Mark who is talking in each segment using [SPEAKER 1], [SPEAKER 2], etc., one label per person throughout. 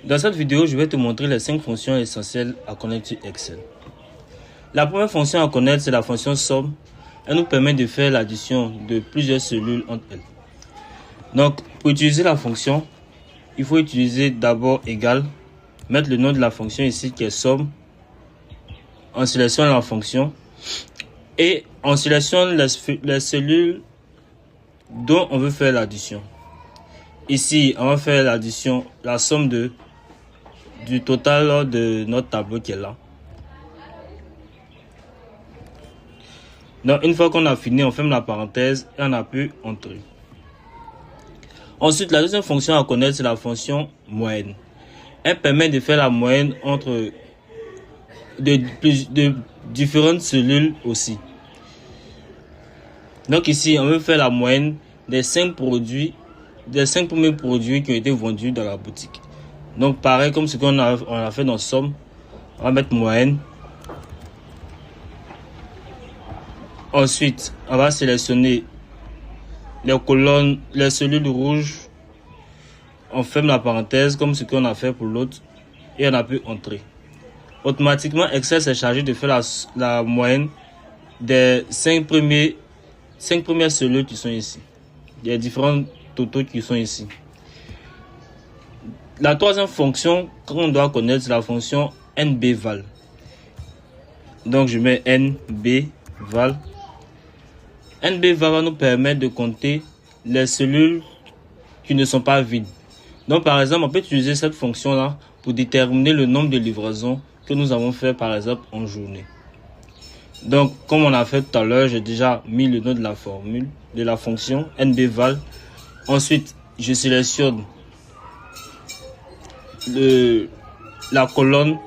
[SPEAKER 1] Dans cette vidéo, je vais te montrer les 5 fonctions essentielles à connaître sur Excel. La première fonction à connaître, c'est la fonction somme. Elle nous permet de faire l'addition de plusieurs cellules entre elles. Donc, pour utiliser la fonction, il faut utiliser d'abord égal, mettre le nom de la fonction ici qui est somme. On sélectionne la fonction et on sélectionne les cellules dont on veut faire l'addition. Ici, on va faire l'addition, la somme du total de notre tableau qui est là. Donc, une fois qu'on a fini, on ferme la parenthèse et on appuie Entrée. Ensuite, la deuxième fonction à connaître, c'est la fonction moyenne. Elle permet de faire la moyenne entre de différentes cellules aussi. Donc ici, on veut faire la moyenne des 5 premiers produits qui ont été vendus dans la boutique. Donc pareil comme ce qu'on a fait dans somme, on va mettre moyenne. Ensuite, on va sélectionner les colonnes, les cellules rouges. On ferme la parenthèse comme ce qu'on a fait pour l'autre et on appuie Entrée. Automatiquement, Excel s'est chargé de faire la moyenne des 5 premières cellules qui sont ici. Il y a différents totaux qui sont ici. La troisième fonction qu'on doit connaître, c'est la fonction NBVal. Donc je mets NBVal. NBVal va nous permettre de compter les cellules qui ne sont pas vides. Donc par exemple, on peut utiliser cette fonction-là pour déterminer le nombre de livraisons que nous avons fait par exemple en journée. Donc comme on a fait tout à l'heure, j'ai déjà mis le nom de la formule, de la fonction NBVal. Ensuite, je sélectionne la colonne,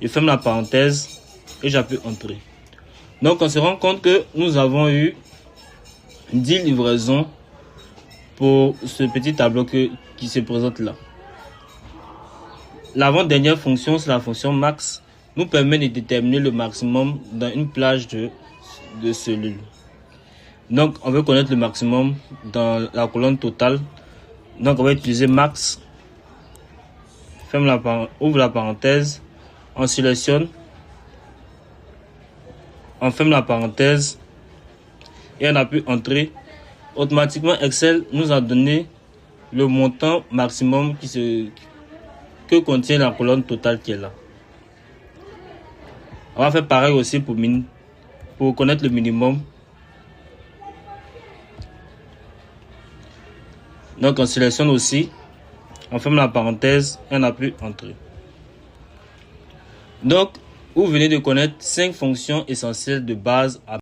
[SPEAKER 1] je ferme la parenthèse et j'appuie Entrée. Donc on se rend compte que nous avons eu 10 livraisons pour ce petit tableau qui se présente là. L'avant-dernière fonction, c'est la fonction max, nous permet de déterminer le maximum dans une plage de cellules. Donc on veut connaître le maximum dans la colonne totale. Donc on va utiliser max. Ouvre la parenthèse, on sélectionne, on ferme la parenthèse et on appuie Entrée. Automatiquement, Excel nous a donné le montant maximum que contient la colonne totale qui est là. On va faire pareil aussi pour connaître le minimum. Donc on sélectionne aussi, on ferme la parenthèse et on appuie Entrée. Donc, vous venez de connaître 5 fonctions essentielles de base à